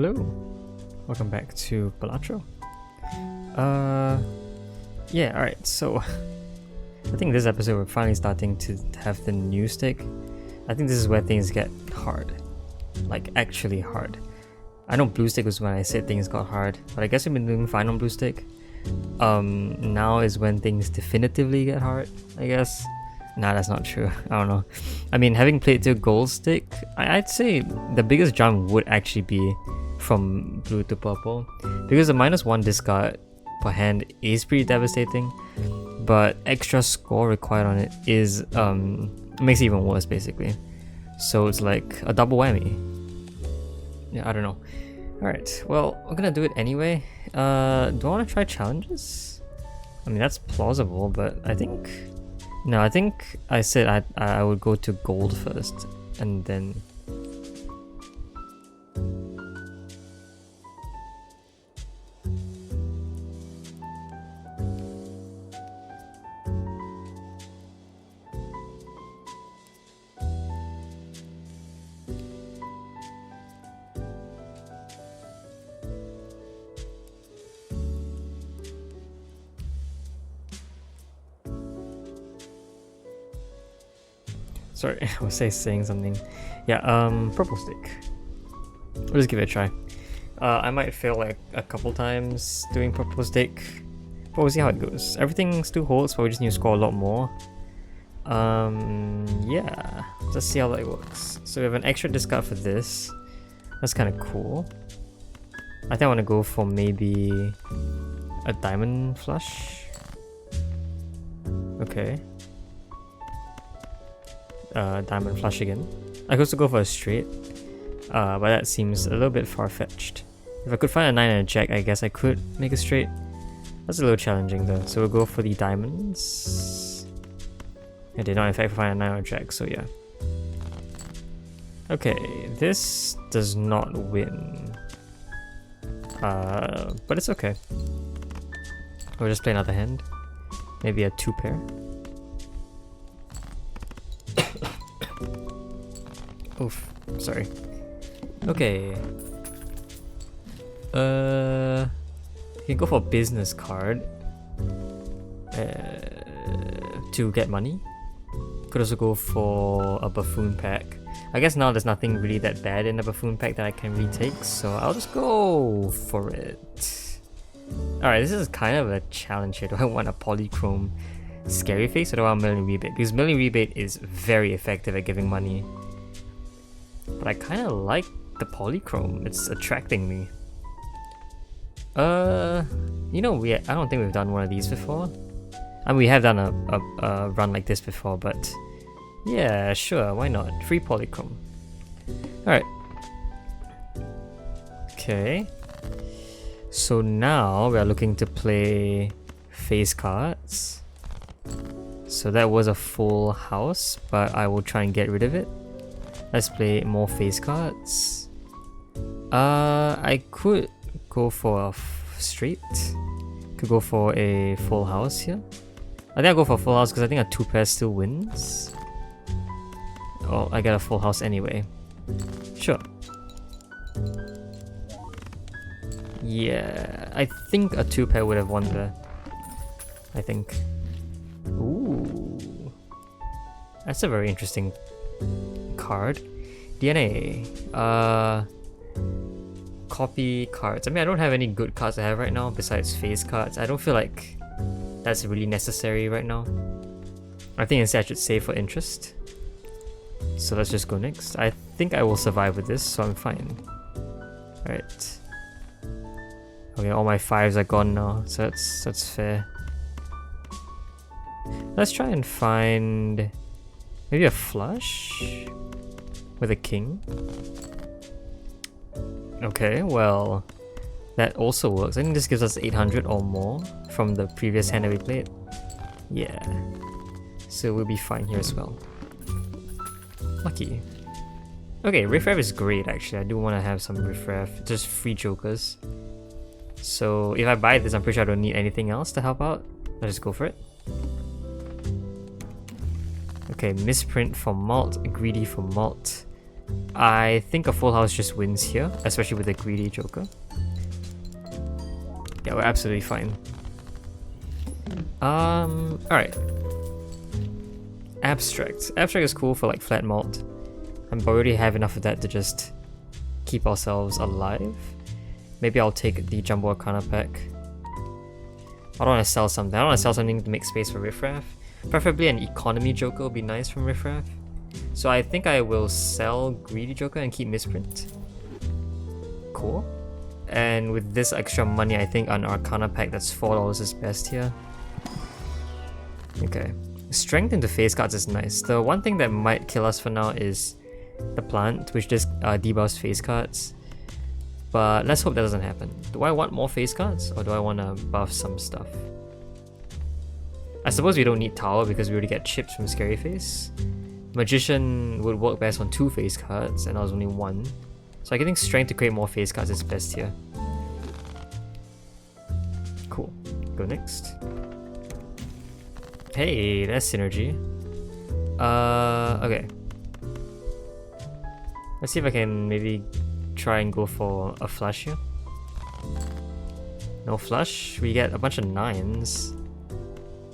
Hello, welcome back to Balatro. Yeah, alright, so I think this episode we're finally starting to have the new stick. I think this is where things get hard. Like, actually hard. I know blue stick was when I said things got hard, but I guess we've been doing fine on blue stick. Now is when things definitively get hard, I guess. Nah, that's not true. I don't know. I mean, having played to gold stick, I'd say the biggest jump would actually be from blue to purple, because the -1 discard per hand is pretty devastating, but extra score required on it is makes it even worse basically. So it's like a double whammy. Yeah, I don't know. Alright, well, we're gonna do it anyway. Do I want to try challenges? I mean, that's plausible, but I think I said I would go to gold first and then sorry, I was saying something. Yeah, purple stick. We'll just give it a try. I might fail like a couple times doing purple stick, but we'll see how it goes. Everything still holds, but we just need to score a lot more. Yeah, let's see how that works. So we have an extra discard for this. That's kind of cool. I think I want to go for maybe a diamond flush. Okay. Diamond flush again. I could also go for a straight, but that seems a little bit far-fetched. If I could find a 9 and a jack, I guess I could make a straight. That's a little challenging though, so we'll go for the diamonds. I did not in fact find a 9 or a jack, so yeah. Okay, this does not win. But it's okay. We'll just play another hand. Maybe a 2 pair. Oof, sorry. Okay. You can go for a business card to get money. Could also go for a buffoon pack. I guess now there's nothing really that bad in the buffoon pack that I can retake, so I'll just go for it. Alright, this is kind of a challenge here. Do I want a polychrome scary face or do I want milling rebate? Because milling rebate is very effective at giving money. But I kind of like the polychrome. It's attracting me. You know, I don't think we've done one of these before. I mean, we have done a run like this before, but yeah, sure, why not? Free polychrome. Alright. Okay. So now we are looking to play face cards. So that was a full house, but I will try and get rid of it. Let's play more face cards. I could go for a straight. Could go for a full house here. I think I'll go for a full house because I think a 2 pair still wins. Oh, I get a full house anyway. Sure. Yeah, I think a 2 pair would have won there. I think. Ooh. That's a very interesting card. DNA. Copy cards. I mean, I don't have any good cards I have right now besides face cards. I don't feel like that's really necessary right now. I think instead I should save for interest. So let's just go next. I think I will survive with this, so I'm fine. Alright. Okay, all my 5s are gone now, so that's fair. Let's try and find maybe a flush with a king. Okay, well, that also works. I think this gives us 800 or more from the previous hand that we played. Yeah. So we'll be fine here as well. Lucky. Okay, riffraff is great actually. I do want to have some riffraff, just free jokers. So if I buy this, I'm pretty sure I don't need anything else to help out. Let's just go for it. Okay, misprint for malt, greedy for malt. I think a full house just wins here, especially with a greedy joker. Yeah, we're absolutely fine. Alright. Abstract. Abstract is cool for like flat malt. But we already have enough of that to just keep ourselves alive. Maybe I'll take the Jumbo Arcana pack. I don't want to sell something. I don't want to sell something to make space for Riffraff. Preferably an economy joker would be nice from Riffraff. So I think I will sell Greedy Joker and keep Misprint. Cool. And with this extra money, I think an Arcana pack that's $4 is best here. Okay. Strength into face cards is nice. The one thing that might kill us for now is the plant, which just debuffs face cards. But let's hope that doesn't happen. Do I want more face cards, or do I want to buff some stuff? I suppose we don't need Tower because we already get chips from Scary Face. Magician would work best on 2 face cards, and I was only 1. So I think Strength to create more face cards is best here. Cool. Go next. Hey, that's synergy. Okay. Let's see if I can maybe try and go for a flush here. No flush. We get a bunch of 9s.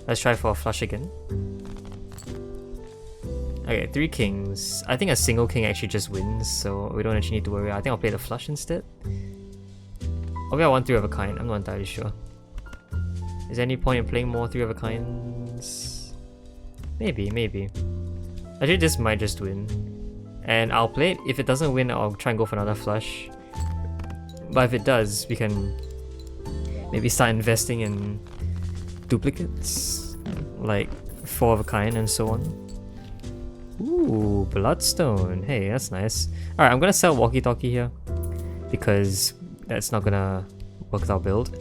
Let's try for a flush again. Okay, 3 kings. I think a single king actually just wins, so we don't actually need to worry. I think I'll play the flush instead. Or maybe I want 3 of a kind. I'm not entirely sure. Is there any point in playing more 3 of a kinds? Maybe, maybe. Actually, this might just win. And I'll play it. If it doesn't win, I'll try and go for another flush. But if it does, we can maybe start investing in duplicates. Like 4 of a kind and so on. Ooh, Bloodstone. Hey, that's nice. Alright, I'm gonna sell Walkie Talkie here because that's not gonna work with our build.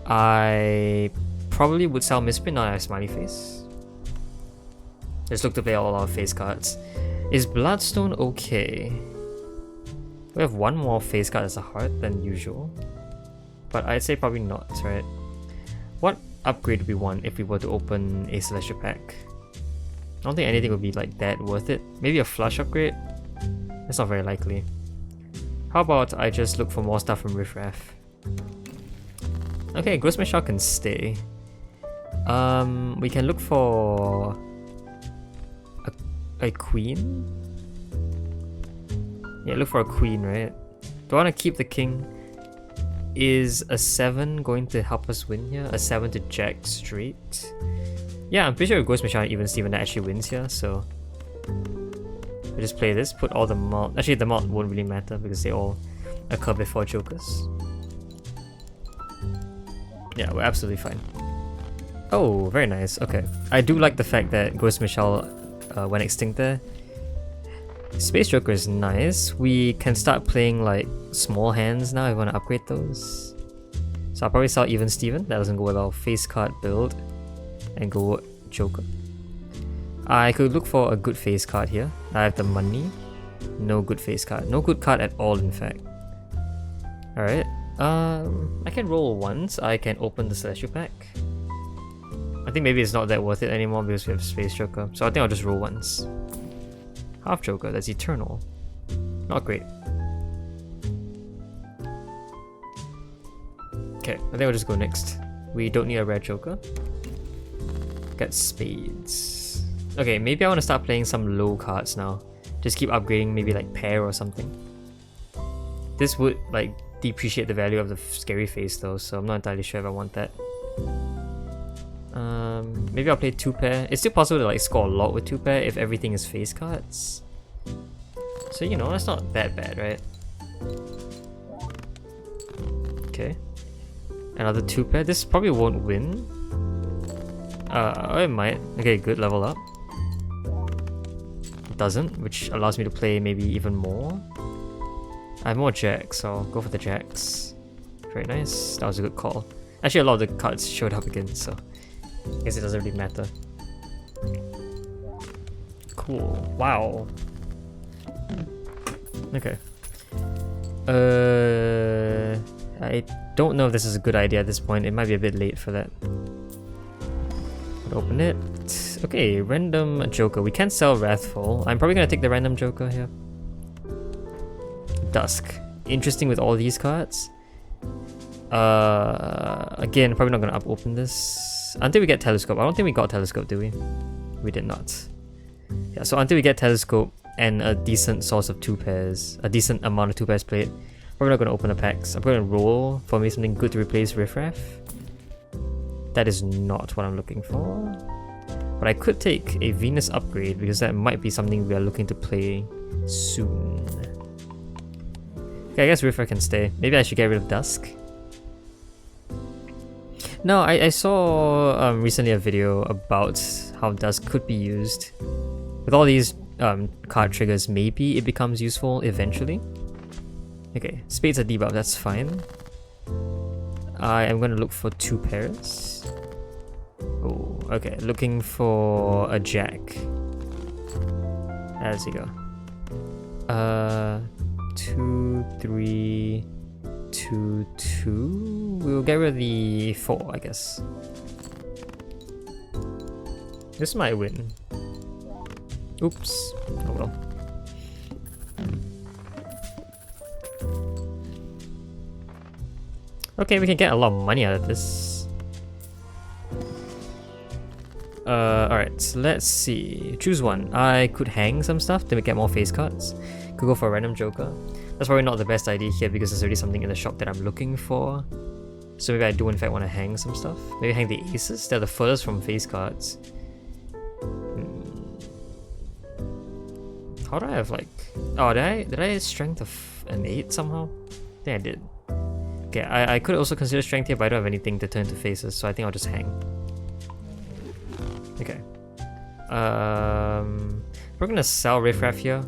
I probably would sell Misprint, not have Smiley Face. Let's look to play all our face cards. Is Bloodstone okay? We have 1 more face card as a heart than usual. But I'd say probably not, right? What upgrade do we want if we were to open a Celestial pack? I don't think anything would be like that worth it. Maybe a flush upgrade? That's not very likely. How about I just look for more stuff from Riffraff? Okay, Gross Michelle can stay. We can look for a queen? Yeah, look for a queen, right? Do I want to keep the king? Is a 7 going to help us win here? A 7 to Jack straight? Yeah, I'm pretty sure if Ghost Machine even Steven that actually wins here, so we just play this, put all the malt. Actually, the malt won't really matter because they all occur before jokers. Yeah, we're absolutely fine. Oh, very nice. Okay. I do like the fact that Ghost Michelle went extinct there. Space Joker is nice. We can start playing like small hands now if we want to upgrade those. So I'll probably sell Even Steven. That doesn't go with our face card build. And go Joker. I could look for a good face card here. I have the money. No good face card. No good card at all, in fact. Alright. I can roll once. I can open the Celestial pack. I think maybe it's not that worth it anymore because we have Space Joker. So I think I'll just roll once. Half Joker, that's Eternal. Not great. Okay, I think I'll just go next. We don't need a red Joker. Get spades. Okay, maybe I want to start playing some low cards now. Just keep upgrading, maybe like pair or something. This would like depreciate the value of the Scary Face though, so I'm not entirely sure if I want that. Maybe I'll play 2 pair. It's still possible to like score a lot with 2 pair if everything is face cards. So you know, that's not that bad, right? Okay. Another 2 pair. This probably won't win. It might. Okay, good, level up. It doesn't, which allows me to play maybe even more. I have more jacks, so I'll go for the jacks. Very nice. That was a good call. Actually, a lot of the cards showed up again, so I guess it doesn't really matter. Cool. Wow. Okay. I don't know if this is a good idea at this point. It might be a bit late for that. Open it. Okay, random Joker. We can't sell Wrathful. I'm probably gonna take the random Joker here. Dusk. Interesting with all these cards. Again, probably not gonna open this until we get Telescope. I don't think we got Telescope, did we? We did not. Yeah, so until we get Telescope and a decent source of 2 pairs, a decent amount of 2 pairs played, we're not gonna open the packs. I'm gonna roll for me something good to replace Riffraff. That is not what I'm looking for. But I could take a Venus upgrade because that might be something we are looking to play soon. Okay, I guess Riffraff can stay. Maybe I should get rid of Dusk. No, I saw recently a video about how Dusk could be used. With all these card triggers, maybe it becomes useful eventually. Okay, spades are debuff, that's fine. I am gonna look for 2 pairs. Oh, okay, looking for a jack. As you go. 2, 3, 2, 2. We'll get rid of the 4, I guess. This might win. Oops. Oh well. Okay, we can get a lot of money out of this. Alright, so let's see. Choose one. I could hang some stuff to get more face cards. Could go for a random joker. That's probably not the best idea here because there's already something in the shop that I'm looking for. So maybe I do in fact want to hang some stuff. Maybe hang the aces. They're the furthest from face cards. How do I have like... Oh, did I strength of an 8 somehow? I think I did. Okay, I could also consider strength here, but I don't have anything to turn to faces, so I think I'll just hang. Okay. We're gonna sell Riffraff here.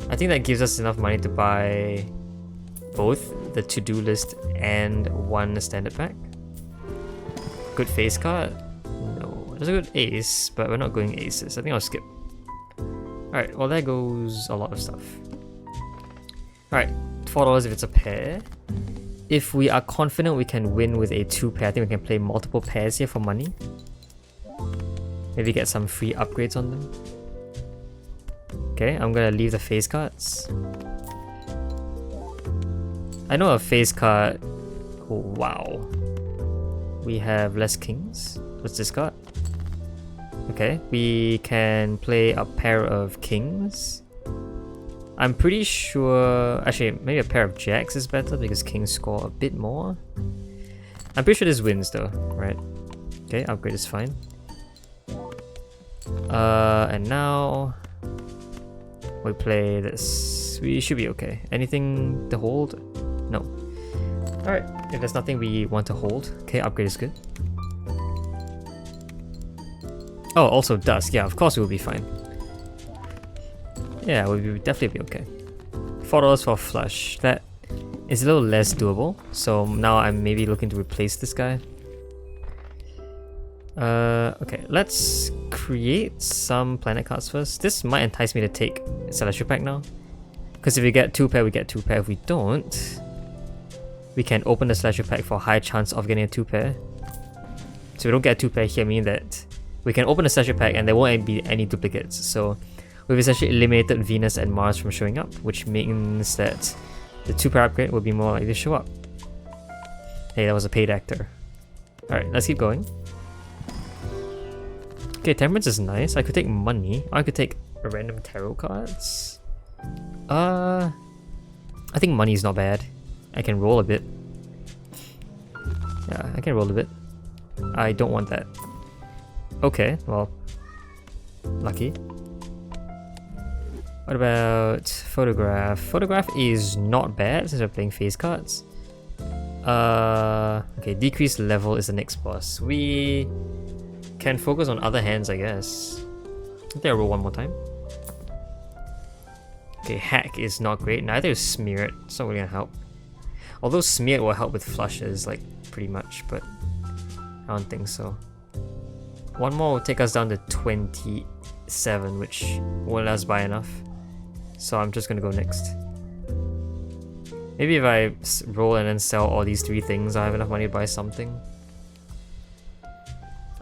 I think that gives us enough money to buy both the to-do list and 1 standard pack. Good face card? No. There's a good ace, but we're not going aces. I think I'll skip. Alright, well there goes a lot of stuff. Alright, $4 if it's a pair. If we are confident we can win with a 2 pair, I think we can play multiple pairs here for money. Maybe get some free upgrades on them. Okay, I'm gonna leave the face cards. I know a face card... Oh, wow. We have less kings. What's this card? Okay, we can play a pair of kings. I'm pretty sure... Actually, maybe a pair of jacks is better because kings score a bit more. I'm pretty sure this wins though, right? Okay, upgrade is fine. And now... we play this. We should be okay. Anything to hold? No. Alright, if there's nothing we want to hold, okay, upgrade is good. Oh, also Dusk. Yeah, of course we will be fine. Yeah, we'll definitely be okay. $4 for flush. That is a little less doable. So now I'm maybe looking to replace this guy. Okay, let's create some planet cards first. This might entice me to take Celestial Pack now. Because if we get 2 pair, we get 2 pair. If we don't, we can open the Celestial Pack for a high chance of getting a 2 pair. So we don't get a 2 pair here, meaning that we can open the Celestial Pack and there won't be any duplicates. So we've essentially eliminated Venus and Mars from showing up, which means that the 2 pair upgrade will be more likely to show up. Hey, that was a paid actor. Alright, let's keep going. Okay, Temperance is nice. I could take money. Or I could take random tarot cards. I think money is not bad. I can roll a bit. Yeah, I can roll a bit. I don't want that. Okay, well, lucky. What about Photograph? Photograph is not bad since we're playing face cards. Okay, decreased level is the next boss. We can focus on other hands, I guess. I think I'll roll one more time. Okay, Hack is not great. Neither is Smeared. It's not really gonna help. Although Smeared will help with flushes, like, pretty much, but I don't think so. One more will take us down to 27, which won't let us buy enough. So I'm just gonna go next. Maybe if I roll and then sell all these 3 things, I'll have enough money to buy something.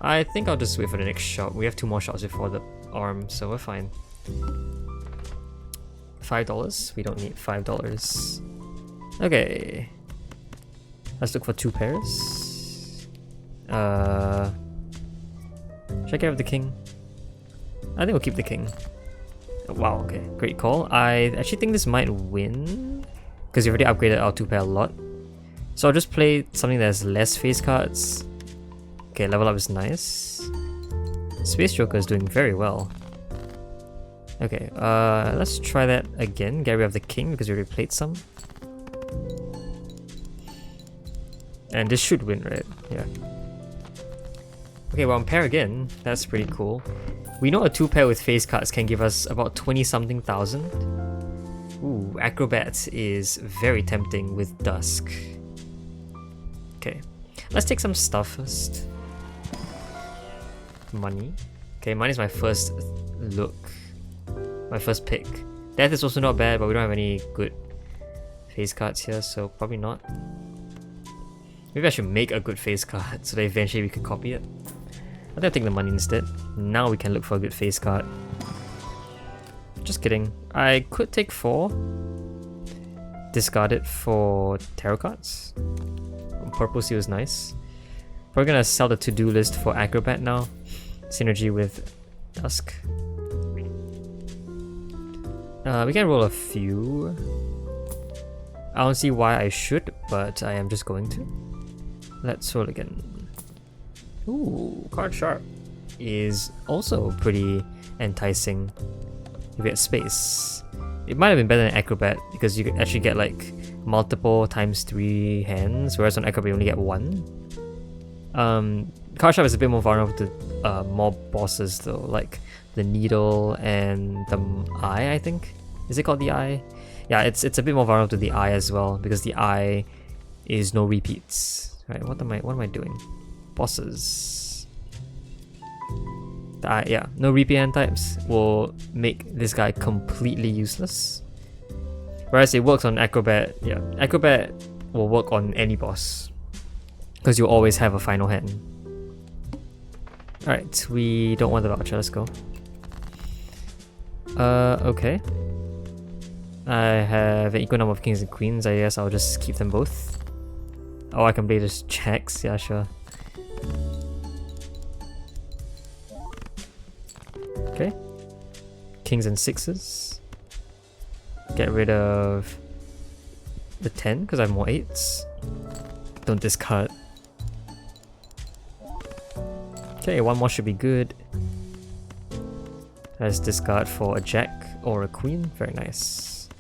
I think I'll just wait for the next shot. We have 2 more shots before the arm, so we're fine. $5? We don't need $5. Okay. Let's look for 2 pairs. Should I get rid of the king? I think we'll keep the king. Oh, wow, okay. Great call. I actually think this might win, because we already upgraded our 2 pair a lot. So I'll just play something that has less face cards. Okay, level up is nice. Space Joker is doing very well. Okay, let's try that again. Get rid of the king because we already played some. And this should win, right? Yeah. Okay, we're on pair again. That's pretty cool. We know a 2 pair with face cards can give us about 20-something thousand. Ooh, Acrobat is very tempting with Dusk. Okay, let's take some stuff first. Money. Okay, money is my first look. My first pick. Death is also not bad, but we don't have any good face cards here, so probably not. Maybe I should make a good face card so that eventually we can copy it. I think I'll take the money instead. Now we can look for a good face card. Just kidding. I could take 4. Discard it for tarot cards. Purple seal is nice. We're gonna sell the to-do list for Acrobat now. Synergy with Dusk. We can roll a few. I don't see why I should, but I am just going to. Let's roll again. Ooh, card sharp is also pretty enticing. You get space. It might have been better than Acrobat because you could actually get like multiple ×3 hands, whereas on Acrobat you only get 1. Card sharp is a bit more vulnerable to more bosses though, like the needle and the eye, I think. Is it called the eye? Yeah, it's a bit more vulnerable to the eye as well because the eye is no repeats. Right, what am I doing? Bosses. The eye, yeah, no repeat hand types will make this guy completely useless. Whereas it works on Acrobat, yeah, Acrobat will work on any boss because you always have a final hand. Alright, we don't want the voucher, let's go. Okay. I have an equal number of kings and queens, I guess I'll just keep them both. Oh, I can play just checks, yeah, sure. Okay. Kings and 6s. Get rid of the 10 because I have more 8s. Don't discard. Okay, 1 more should be good. Let's discard for a jack or a queen. Very nice.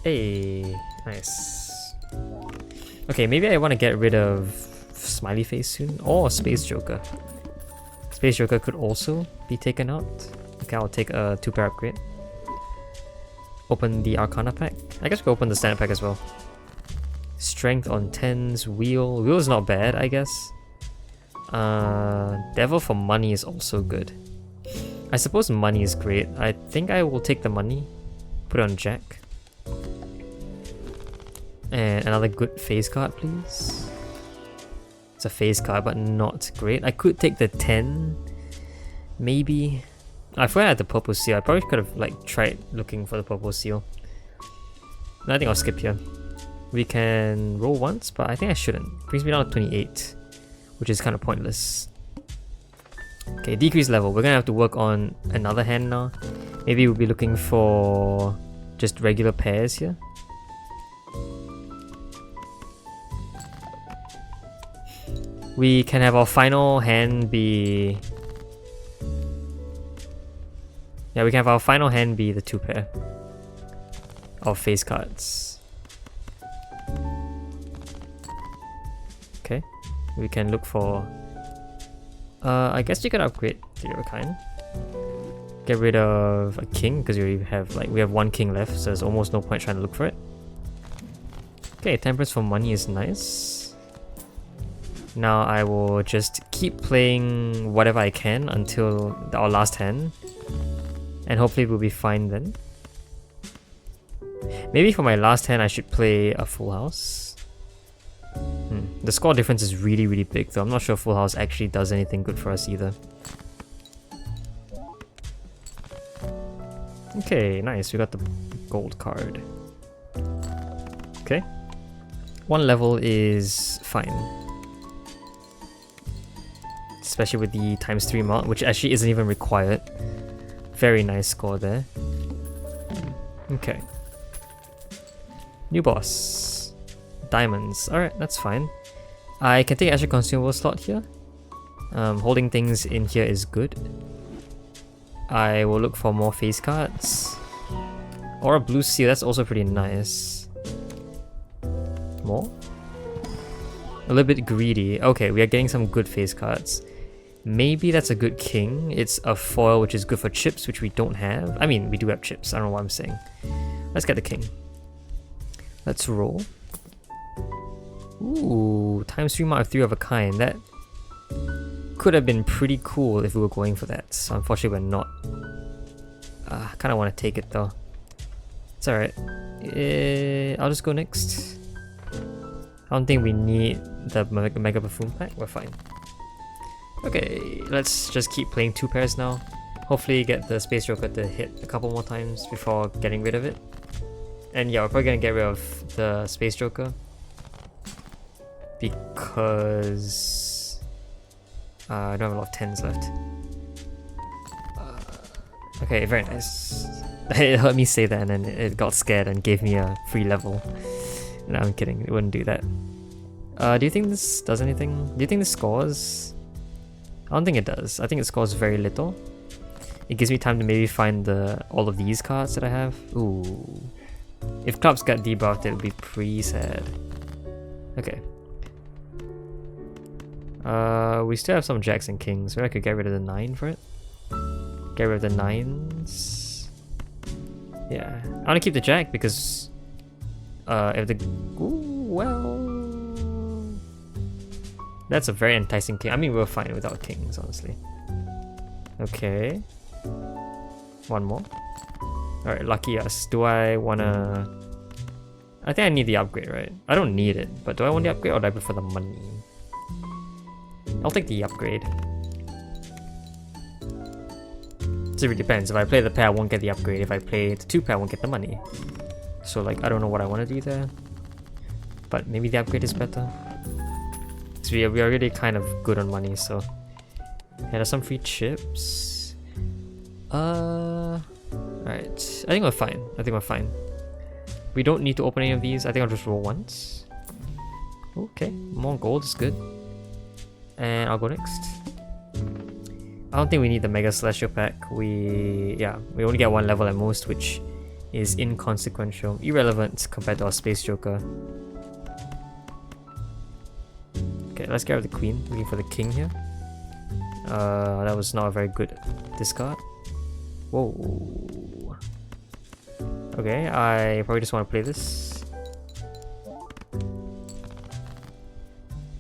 Hey, nice. Okay, maybe I want to get rid of Smiley Face soon, or Space Joker. Space Joker could also be taken out. Okay, I'll take a 2 pair upgrade. Open the Arcana pack. I guess we can open the standard pack as well. Strength on 10s, wheel. Wheel is not bad, I guess. Devil for money is also good. I suppose money is great. I think I will take the money. Put it on jack. And another good face card, please. It's a face card, but not great. I could take the 10, maybe. I forgot I had the purple seal. I probably could have like tried looking for the purple seal. No, I think I'll skip here. We can roll once, but I think I shouldn't. Brings me down to 28, which is kind of pointless. Okay, decrease level. We're gonna have to work on another hand now. Maybe we'll be looking for just regular pairs here. We can have our final hand be... Yeah, we can have our final hand be the 2 pair of face cards. Okay, we can look for... I guess you can upgrade the other kind. Get rid of a king because we have 1 king left, so there's almost no point trying to look for it. Okay, temperance for money is nice. Now I will just keep playing whatever I can until our last hand, and hopefully we'll be fine then. Maybe for my last hand I should play a full house. The score difference is really, really big though. I'm not sure full house actually does anything good for us either. Okay, nice. We got the gold card. Okay. 1 level is fine. Especially with the ×3 mod, which actually isn't even required. Very nice score there. Okay. New boss. Diamonds. Alright, that's fine. I can take extra consumable slot here. Holding things in here is good. I will look for more face cards. Or a blue seal, that's also pretty nice. More? A little bit greedy. Okay, we are getting some good face cards. Maybe that's a good king. It's a foil which is good for chips, which we don't have. I mean, we do have chips. I don't know what I'm saying. Let's get the king. Let's roll. Ooh, ×3 mod of 3 of a kind. That could have been pretty cool if we were going for that. So unfortunately we're not. I kind of want to take it though. It's alright. I'll just go next. I don't think we need the Mega Buffoon pack. We're fine. Okay, let's just keep playing 2 pairs now. Hopefully get the Space Joker to hit a couple more times before getting rid of it. And yeah, we're probably gonna get rid of the Space Joker. Because I don't have a lot of 10s left. Okay, very nice. It heard me say that and then it got scared and gave me a free level. No, I'm kidding, it wouldn't do that. Do you think this does anything? Do you think this scores? I don't think it does. I think it scores very little. It gives me time to maybe find all of these cards that I have. Ooh. If clubs got debuffed, it would be pretty sad. Okay. We still have some jacks and kings. Maybe I could get rid of the 9 for it. Get rid of the 9s. Yeah. I want to keep the jack because if the... Ooh, well... That's a very enticing king. I mean, we're fine without kings, honestly. Okay. 1 more. Alright, lucky us. Do I wanna... I think I need the upgrade, right? I don't need it, but do I want the upgrade or do I prefer the money? I'll take the upgrade. So it really depends. If I play the pair, I won't get the upgrade. If I play the 2 pair, I won't get the money. So like, I don't know what I want to do there. But maybe the upgrade is better. So we are already kind of good on money, so... Yeah, there's some free chips. Alright. I think we're fine. I think we're fine. We don't need to open any of these. I think I'll just roll once. Okay, more gold is good. And I'll go next. I don't think we need the Mega Celestial pack. We only get 1 level at most, which is inconsequential, irrelevant compared to our Space Joker. Okay, let's get rid of the queen. Looking for the king here. That was not a very good discard. Whoa. Okay, I probably just want to play this.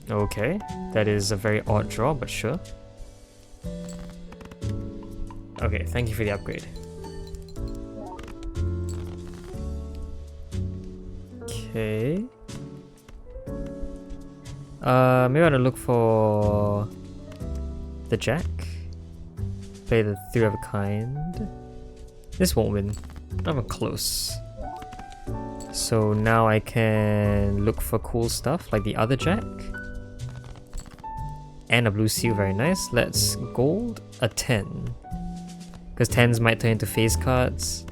Okay, that is a very odd draw, but sure. Okay, thank you for the upgrade. Okay. Maybe I want to look for the jack. Play the 3 of a kind. This won't win. Not even close. So now I can look for cool stuff like the other jack. And a blue seal, very nice. Let's gold a 10. Because 10s might turn into face cards.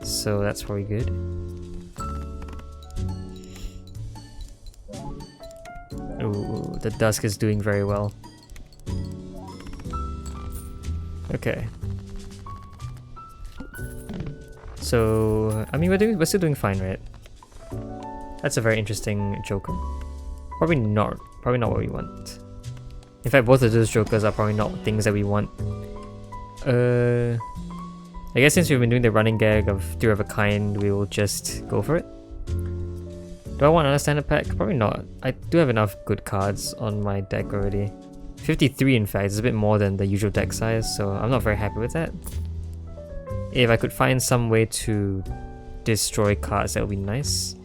So that's probably good. Ooh, the Dusk is doing very well. Okay. So, I mean, we're still doing fine, right? That's a very interesting Joker. Probably not what we want. In fact, both of those Jokers are probably not things that we want. I guess since we've been doing the running gag of 3 of a kind, we will just go for it. Do I want another standard pack? Probably not. I do have enough good cards on my deck already. 53 in fact, is a bit more than the usual deck size, so I'm not very happy with that. If I could find some way to destroy cards, that would be nice.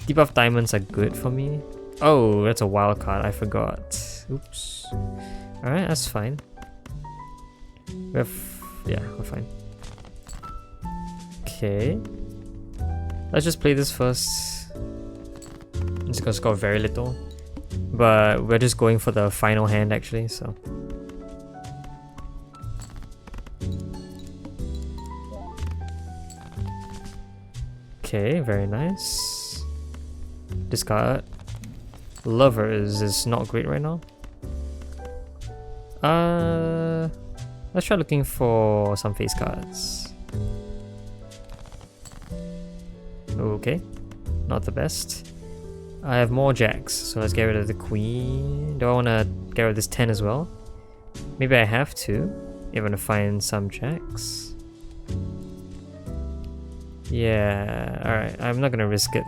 Debuff diamonds are good for me. Oh, that's a wild card, I forgot. Oops. Alright, that's fine. We're fine. Okay. Let's just play this first. It's gonna score very little. But we're just going for the final hand actually, so. Okay, very nice. Discard. Lovers is not great right now. Let's try looking for some face cards. Okay, not the best. I have more jacks, so let's get rid of the queen. Do I want to get rid of this 10 as well? Maybe I have to, if I want to find some jacks. Yeah, alright, I'm not gonna risk it.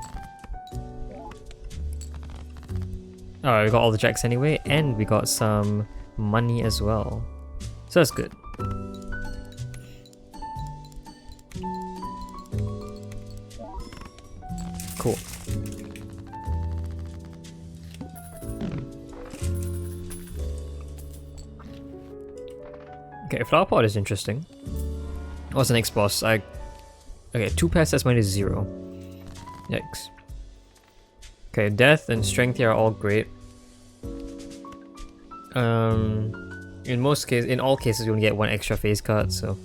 Alright, we got all the jacks anyway, and we got some money as well. So that's good. Cool. Okay, flower pot is interesting. What's the next boss? Okay, 2 pairs, that's minus 0. Yikes. Okay, death and strength here are all great. In all cases, you only get 1 extra face card, so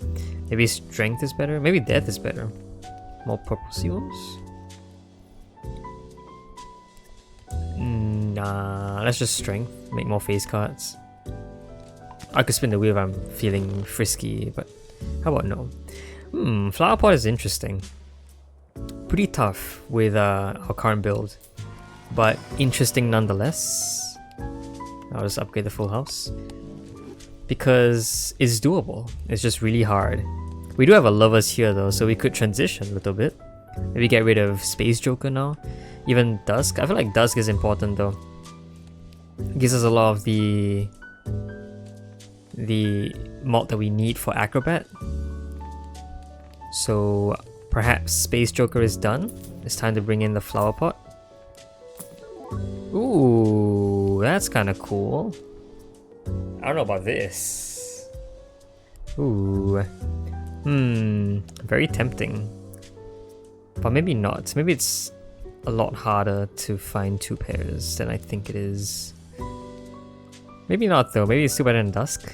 maybe strength is better. Maybe death is better. More purple seals. Nah, let's just strength. Make more face cards. I could spin the wheel if I'm feeling frisky, but how about no? Flower pot is interesting. Pretty tough with our current build, but interesting nonetheless. I'll just upgrade the full house because it's doable. It's just really hard. We do have a lovers here though, so we could transition a little bit. Maybe get rid of Space Joker now. Even Dusk. I feel like Dusk is important though. It gives us a lot of the mod that we need for Acrobat. So perhaps Space Joker is done. It's time to bring in the flower pot. Ooh, that's kind of cool. I don't know about this. Ooh. Very tempting. But maybe not. Maybe it's a lot harder to find 2 pairs than I think it is. Maybe not though. Maybe it's still better than Dusk.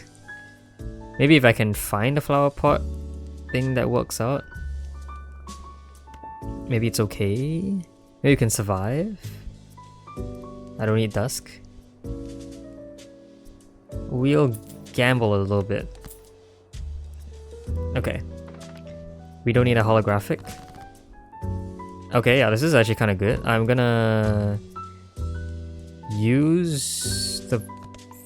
Maybe if I can find a flower pot thing that works out, maybe it's okay. Maybe you can survive. I don't need Dusk. We'll gamble a little bit. Okay. We don't need a holographic. Okay, yeah, this is actually kind of good. I'm gonna use the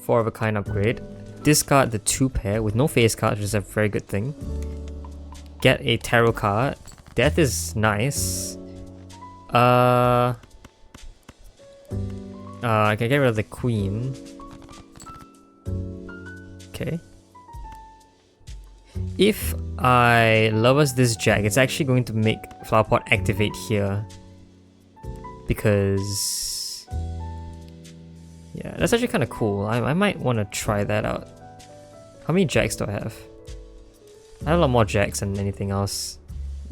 4 of a kind upgrade. Discard the 2 pair with no face cards, which is a very good thing. Get a tarot card. Death is nice. I can get rid of the queen. Okay. If I lovers this jack, it's actually going to make flower pot activate here. Because yeah, that's actually kind of cool. I might want to try that out. How many jacks do I have? I have a lot more jacks than anything else.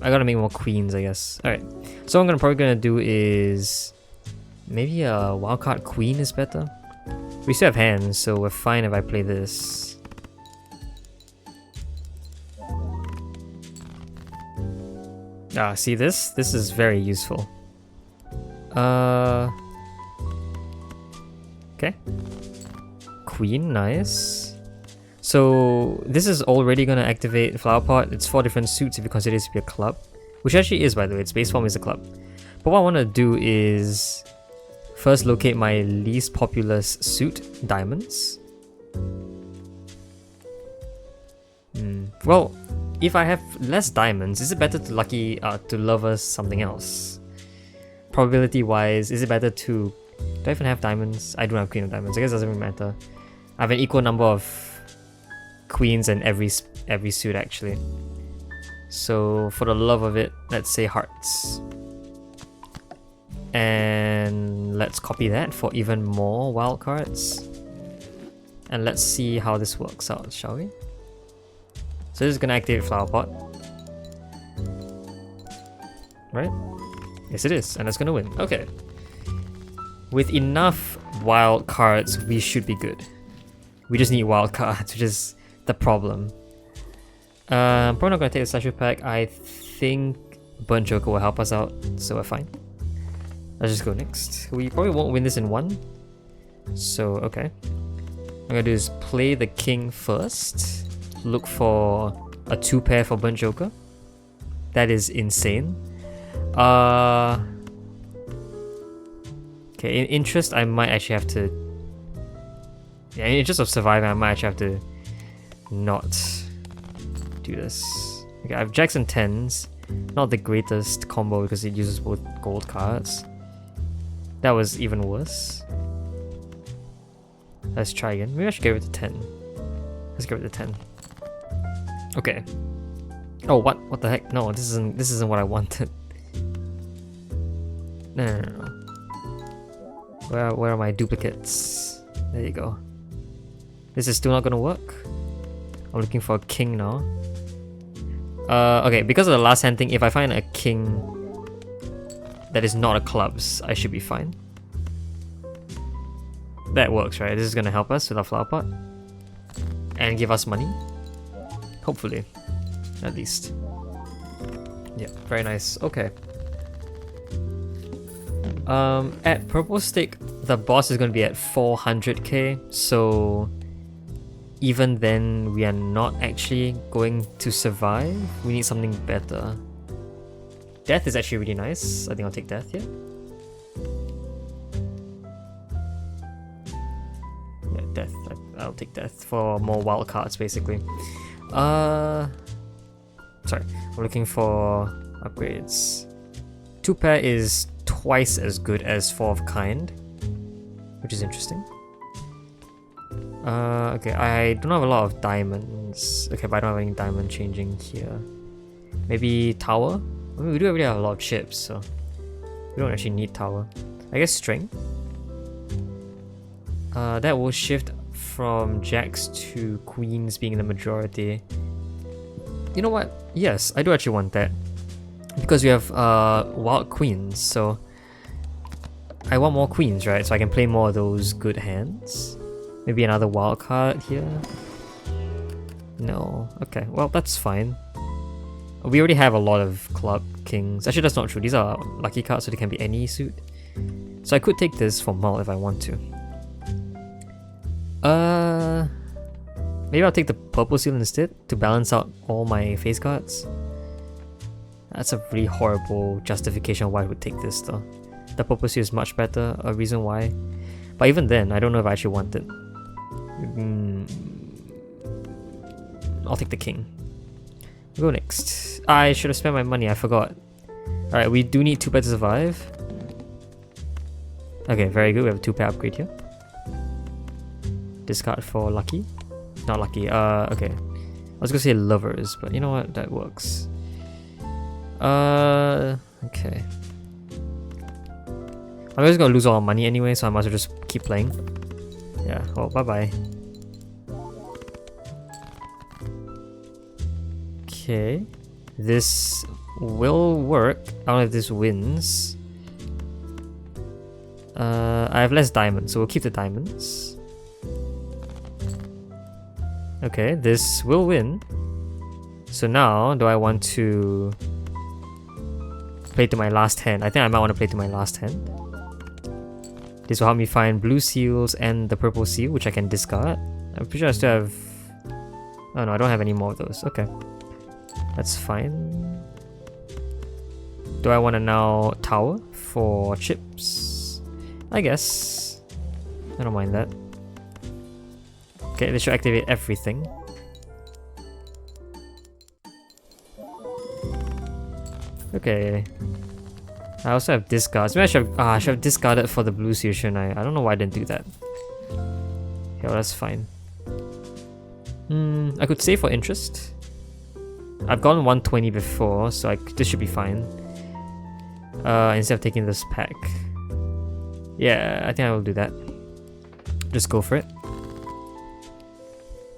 I gotta make more queens, I guess. Alright, so what I'm probably gonna do is maybe a wildcard queen is better. We still have hands, so we're fine if I play this. See this? This is very useful. Okay. Queen, nice. So this is already gonna activate flower pot. It's 4 different suits if you consider this to be a club, which actually is, by the way. Its base form is a club. But what I want to do is first locate my least populous suit, diamonds. Well, if I have less diamonds, is it better to to lovers something else? Probability wise, is it better to... Do I even have diamonds? I don't have queen of diamonds. I guess it doesn't really matter. I have an equal number of queens in every suit actually. So for the love of it, let's say hearts. And let's copy that for even more wildcards. And let's see how this works out, shall we? So this is gonna activate flower pot. Right? Yes it is, and it's gonna win. Okay. With enough wild cards, we should be good. We just need wild cards, which is the problem. I'm probably not gonna take the statue pack. I think Burnt Joker will help us out, so we're fine. Let's just go next. We probably won't win this in one. So, okay. I'm gonna do is play the king first. Look for a 2-pair for Burnt Joker. That is insane. Okay, in interest, I might actually have to... Yeah, in interest of surviving, I might actually have to not do this. Okay, I have jacks and 10s. Not the greatest combo because it uses both gold cards. That was even worse. Let's try again. Maybe I should get rid of the 10. Let's get rid of the 10. Okay. Oh, what? What the heck? No, this isn't what I wanted. No. Where are my duplicates? There you go. This is still not gonna work. I'm looking for a king now. Okay, because of the last hand thing, if I find a king that is not a clubs, I should be fine. That works, right? This is gonna help us with our flower pot. And give us money. Hopefully. At least. Yeah, very nice. Okay. At purple stick, the boss is gonna be at 400k, so even then we are not actually going to survive. We need something better. Death is actually really nice. I think I'll take death here. Yeah, death. I'll take death for more wild cards basically. Sorry, we're looking for upgrades. 2-pair is twice as good as 4 of kind, which is interesting. Okay, I don't have a lot of diamonds. Okay, but I don't have any diamond changing here. Maybe tower? I mean, we do already have a lot of chips, so we don't actually need tower. I guess strength. That will shift from jacks to queens being the majority. You know what? Yes, I do actually want that. Because we have wild queens, so I want more queens, right? So I can play more of those good hands. Maybe another wild card here? No. Okay, well that's fine. We already have a lot of club kings. Actually, that's not true. These are lucky cards, so they can be any suit. So I could take this for mull if I want to. Maybe I'll take the purple seal instead to balance out all my face cards. That's a really horrible justification why I would take this though. The purple seal is much better, a reason why. But even then, I don't know if I actually want it. I'll take the king. We'll go next. I should have spent my money, I forgot. Alright, we do need 2-pair to survive. Okay, very good. We have a 2-pair upgrade here. Discard for lucky. Not lucky. Okay. I was gonna say lovers, but you know what? That works. Okay. I'm just gonna lose all our money anyway, so I might as well just keep playing. Yeah, well, bye-bye. Okay. This will work. I don't know if this wins. I have less diamonds, so we'll keep the diamonds. Okay, this will win. So now, do I want to play to my last hand? I think I might want to play to my last hand. This will help me find blue seals and the purple seal, which I can discard. I'm pretty sure I still have... Oh no, I don't have any more of those. Okay. That's fine. Do I want to now tower for chips? I guess. I don't mind that. Okay, this should activate everything. Okay. I also have discards. Maybe I should have discarded for the blue seal, shouldn't I? I don't know why I didn't do that. Okay, well, that's fine. I could save for interest. I've gotten 120 before, so this should be fine. Instead of taking this pack. Yeah, I think I will do that. Just go for it.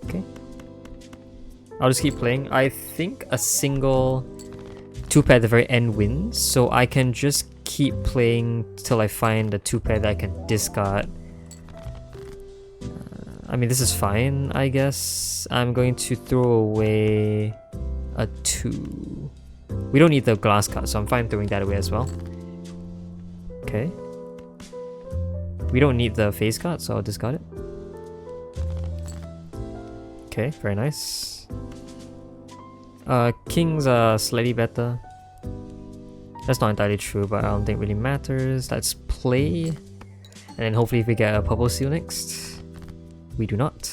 Okay. I'll just keep playing. I think a single 2-pair at the very end wins, so I can just keep playing till I find a 2-pair that I can discard. I mean, this is fine, I guess. I'm going to throw away a 2. We don't need the glass card, so I'm fine throwing that away as well. Okay. We don't need the face card, so I'll discard it. Okay, very nice. Kings are slightly better. That's not entirely true, but I don't think it really matters. Let's play. And then hopefully if we get a purple seal next. We do not.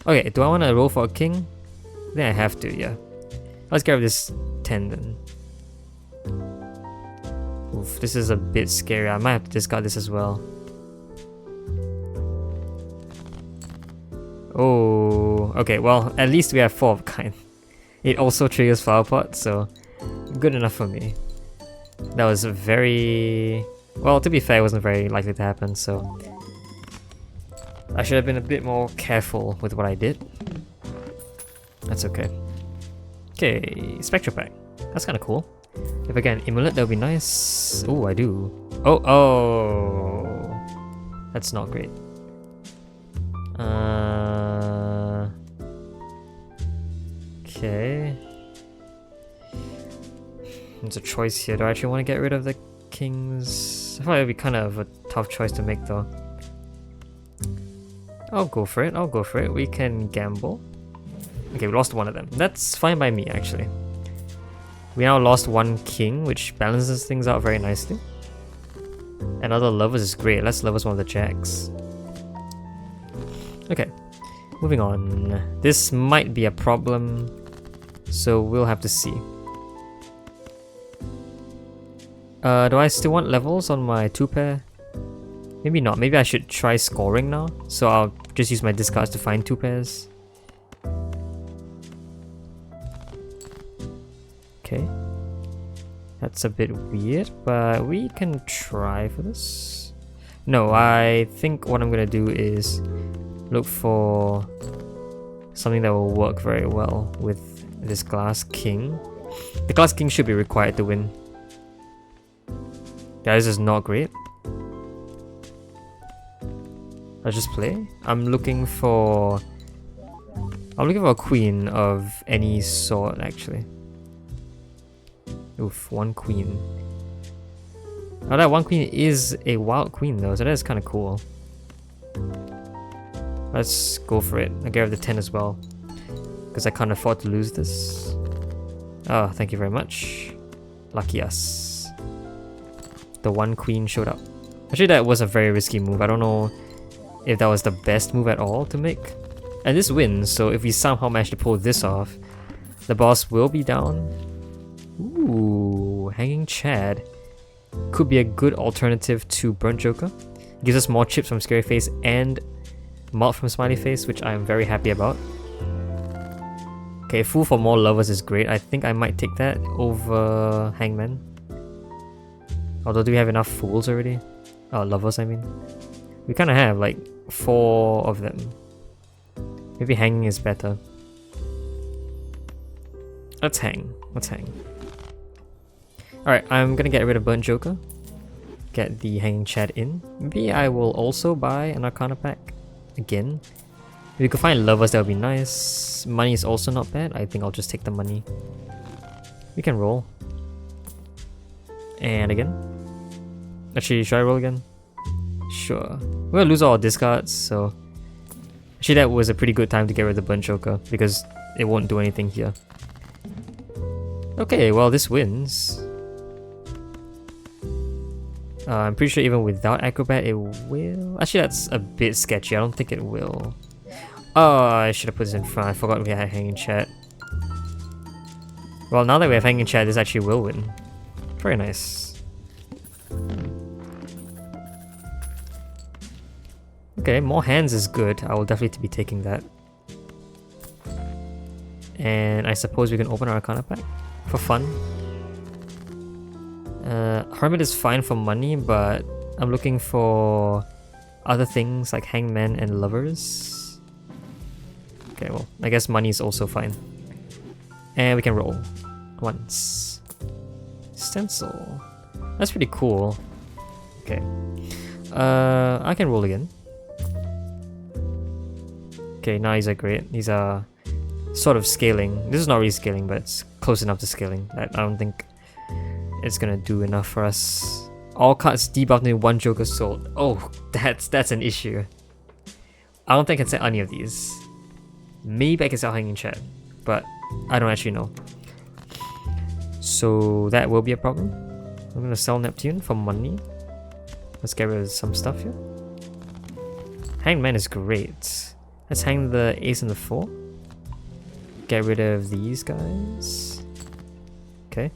Okay, do I want to roll for a king? Then I have to, yeah. Let's get rid of this 10 then. Oof, this is a bit scary. I might have to discard this as well. Oh, okay, well, at least we have 4 of a kind. It also triggers flower pot, so good enough for me. That was very... Well, to be fair, it wasn't very likely to happen, so... I should have been a bit more careful with what I did. That's okay. Okay, Spectra Pack. That's kind of cool. If I get an Amulet, that would be nice. Oh, I do. Oh! That's not great. Okay. There's a choice here. Do I actually want to get rid of the kings? I thought it would be kind of a tough choice to make though. I'll go for it, I'll go for it. We can gamble. Okay, we lost one of them. That's fine by me, actually. We now lost 1 king, which balances things out very nicely. Another lovers is great. Let's lovers one of the jacks. Okay, moving on. This might be a problem, so we'll have to see. Do I still want levels on my 2-pair? Maybe not. Maybe I should try scoring now. So I'll just use my discards to find 2 pairs. Okay. That's a bit weird, but we can try for this. No, I think what I'm gonna do is look for something that will work very well with this glass king. The glass king should be required to win. Yeah, this is not great. Let's just play. I'm looking for a queen of any sort, actually. Oof, 1 queen. Oh, that 1 queen is a wild queen though, so that is kind of cool. Let's go for it. I'll get rid of the 10 as well, because I can't afford to lose this. Oh, thank you very much. Lucky us. The 1 queen showed up. Actually, that was a very risky move. I don't know if that was the best move at all to make. And this wins, so if we somehow manage to pull this off, the boss will be down. Ooh, Hanging Chad. Could be a good alternative to Burnt Joker. Gives us more chips from Scary Face and malt from Smiley Face, which I am very happy about. Okay, Fool for more lovers is great. I think I might take that over Hangman. Although, do we have enough Fools already? Oh, lovers, I mean. We kind of have like 4 of them. Maybe hanging is better. Let's hang. Let's hang. Alright, I'm gonna get rid of Burnt Joker. Get the Hanging Chad in. Maybe I will also buy an Arcana pack again. If we could find lovers, that would be nice. Money is also not bad. I think I'll just take the money. We can roll. And again. Actually, should I roll again? Sure. We're gonna lose all our discards, so... Actually, that was a pretty good time to get rid of the Burnt Joker, because it won't do anything here. Okay, well, this wins. I'm pretty sure even without Acrobat, it will... Actually, that's a bit sketchy. I don't think it will. Oh, I should have put this in front. I forgot we had Hanging Chat. Well, now that we have Hanging Chat, this actually will win. Very nice. Okay, more hands is good. I will definitely be taking that. And I suppose we can open our Arcana pack for fun. Hermit is fine for money, but I'm looking for other things like Hangman and Lovers. Okay, well, I guess money is also fine. And we can roll once. Stencil. That's pretty cool. Okay. I can roll again. Okay, now he's great. He's sort of scaling. This is not really scaling, but it's close enough to scaling. I don't think it's gonna do enough for us. All cards debuffed in 1 Joker sold. Oh, that's an issue. I don't think I can sell any of these. Maybe I can sell Hanging Chat, but I don't actually know. So that will be a problem. I'm gonna sell Neptune for money. Let's get rid of some stuff here. Hangman is great. Let's hang the ace and the 4. Get rid of these guys. Okay.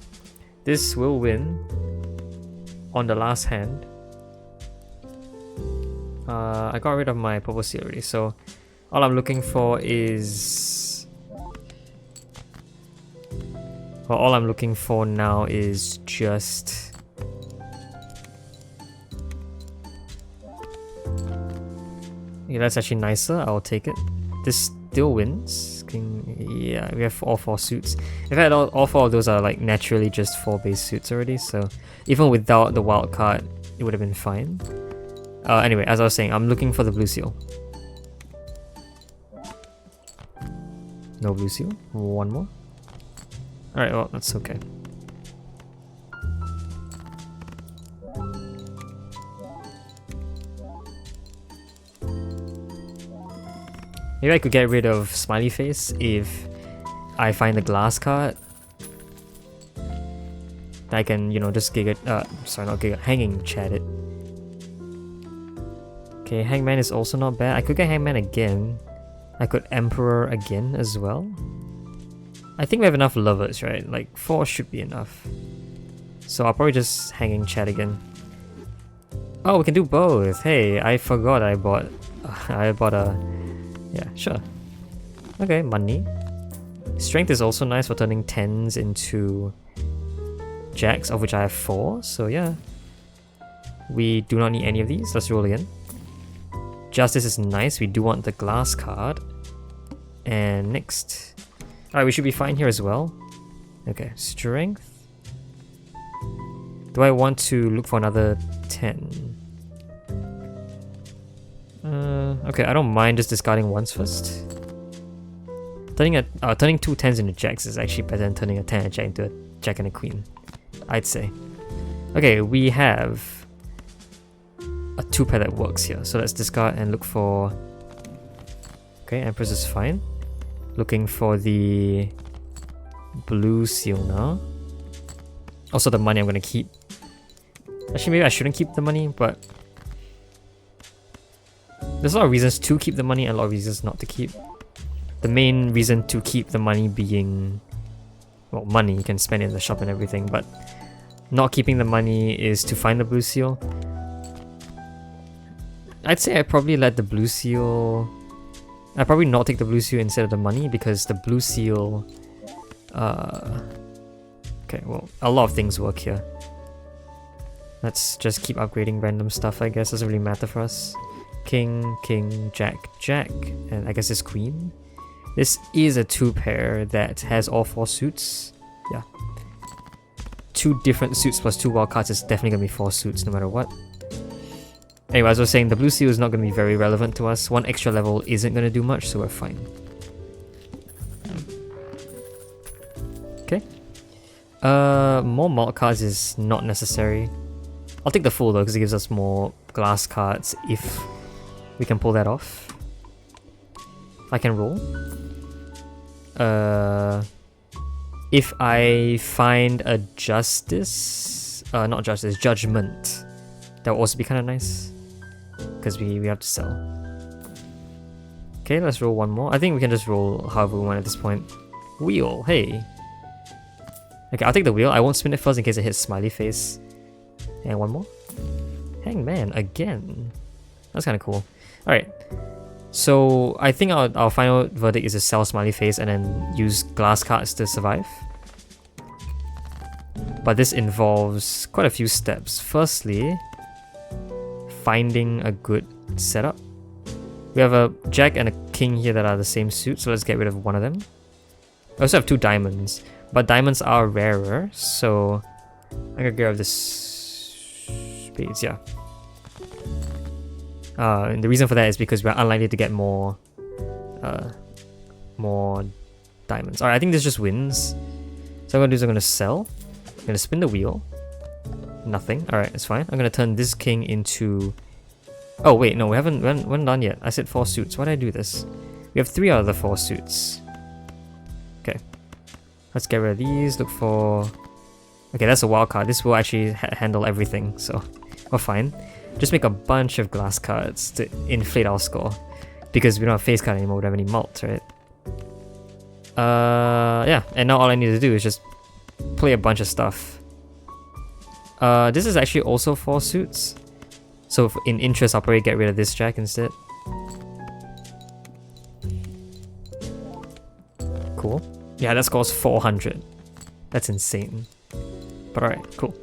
This will win on the last hand. I got rid of my purple seal already, so all I'm looking for is... Well, all I'm looking for now is just... Yeah, that's actually nicer. I'll take it. This still wins. Yeah, we have all 4 suits. In fact, all 4 of those are like naturally just 4 base suits already, so even without the wild card, it would have been fine. Anyway, as I was saying, I'm looking for the blue seal. No blue seal. 1 more. Alright, well, that's okay. Maybe I could get rid of Smiley Face if I find the glass card. I can, you know, just Hanging Chat it. Okay, Hangman is also not bad. I could get Hangman again. I could Emperor again as well. I think we have enough lovers, right? Like 4 should be enough. So I'll probably just Hanging Chat again. Oh, we can do both. Hey, I forgot I bought a... Yeah, sure. Okay, money. Strength is also nice for turning 10s into jacks, of which I have 4. So yeah. We do not need any of these. Let's roll again. Justice is nice. We do want the glass card. And next. Alright, we should be fine here as well. Okay, strength. Do I want to look for another 10? Okay, I don't mind just discarding once first. Turning 2 10s into jacks is actually better than turning a 10 and a jack into a jack and a queen, I'd say. Okay, we have a 2 pair that works here, so let's discard and look for... Okay, Empress is fine. Looking for the blue seal now. Also the money I'm gonna keep. Actually, maybe I shouldn't keep the money, but there's a lot of reasons to keep the money and a lot of reasons not to keep. The main reason to keep the money being, well, money, you can spend it in the shop and everything, but not keeping the money is to find the blue seal. I'd say I'd probably let the blue seal... I'd probably not take the blue seal instead of the money, because the blue seal... Okay, well, a lot of things work here. Let's just keep upgrading random stuff, I guess. Doesn't really matter for us. King, king, jack, jack, and I guess it's queen. This is a 2 pair that has all 4 suits. Yeah. 2 different suits plus 2 wild cards is definitely gonna be 4 suits no matter what. Anyway, as I was saying, the blue seal is not gonna be very relevant to us. 1 extra level isn't gonna do much, so we're fine. Okay. More malt cards is not necessary. I'll take the full though, because it gives us more glass cards if we can pull that off. I can roll. If I find a justice, not justice, judgment, that will also be kind of nice, because we have to sell. Okay, let's roll 1 more. I think we can just roll however we want at this point. Wheel, hey. Okay, I'll take the wheel. I won't spin it first in case it hits Smiley Face. And 1 more. Hangman again. That's kind of cool. Alright. So I think our final verdict is to sell Smiley Face and then use glass cards to survive. But this involves quite a few steps. Firstly, finding a good setup. We have a jack and a king here that are the same suit, so let's get rid of one of them. I also have 2 diamonds, but diamonds are rarer, so I'm gonna get rid of this spades, yeah. And the reason for that is because we're unlikely to get more diamonds. Alright, I think this just wins. So I'm gonna do is I'm gonna sell. I'm gonna spin the wheel. Nothing. Alright, it's fine. I'm gonna turn this king into... Oh wait, no, we haven't done yet. I said 4 suits. Why did I do this? We have 3 out of the 4 suits. Okay. Let's get rid of these. Look for... Okay, that's a wild card. This will actually handle everything, so we're fine. Just make a bunch of glass cards to inflate our score. Because we don't have face card anymore, we don't have any malt, right? Yeah, and now all I need to do is just play a bunch of stuff. This is actually also 4 suits. So in interest, I'll probably get rid of this jack instead. Cool. Yeah, that scores 400. That's insane. But alright, cool.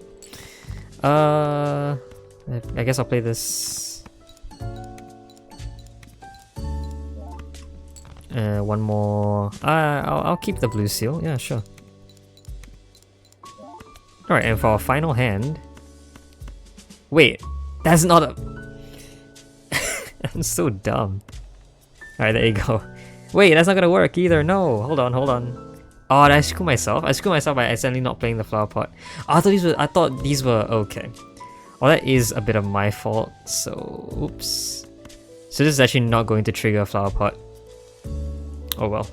I guess I'll play this. One more. I'll keep the blue seal. Yeah, sure. Alright, and for our final hand... Wait, that's not a... I'm so dumb. Alright, there you go. Wait, that's not gonna work either. No, hold on. Oh, did I screw myself? I screwed myself by accidentally not playing the flower pot. I thought these were okay. Well, that is a bit of my fault, so oops. So this is actually not going to trigger a flower pot. Oh well.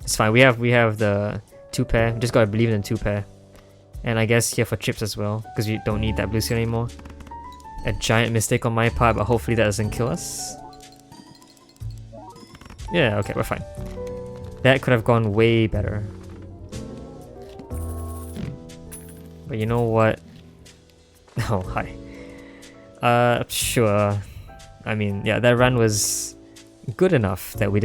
It's fine. We have the 2 pair. We just gotta believe in the 2 pair. And I guess here for chips as well, because we don't need that blue seal anymore. A giant mistake on my part, but hopefully that doesn't kill us. Yeah, okay, we're fine. That could have gone way better. But you know what? Oh, hi. Sure. I mean, yeah, that run was good enough that we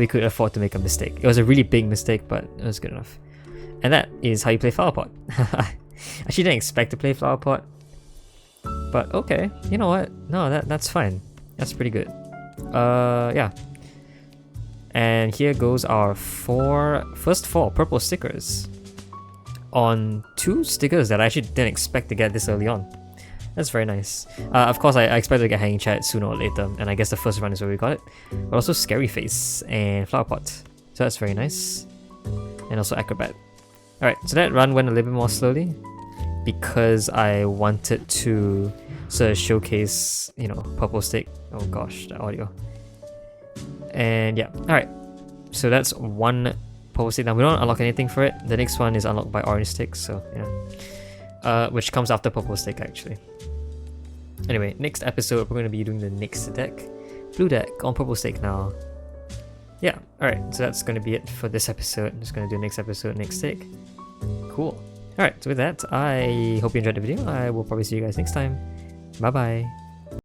could afford to make a mistake. It was a really big mistake, but it was good enough. And that is how you play Flower Pot. I actually didn't expect to play Flower Pot. But okay, you know what? No, that's fine. That's pretty good. Yeah. And here goes our first 4 purple stickers. On 2 stickers that I actually didn't expect to get this early on. That's very nice. Of course, I expected to get Hanging Chat sooner or later, and I guess the first run is where we got it. But also Scary Face and Flower Pot. So that's very nice. And also Acrobat. Alright, so that run went a little bit more slowly because I wanted to sort of showcase, you know, purple stick. Oh gosh, the audio. And yeah, alright. So that's 1 purple stick. Now we don't unlock anything for it. The next one is unlocked by orange stick, so yeah. Which comes after purple stick actually. Anyway, next episode we're going to be doing the next deck. Blue deck on purple stick now. Yeah, alright, so that's going to be it for this episode. I'm just going to do next episode, next stick. Cool. Alright, so with that, I hope you enjoyed the video. I will probably see you guys next time. Bye bye.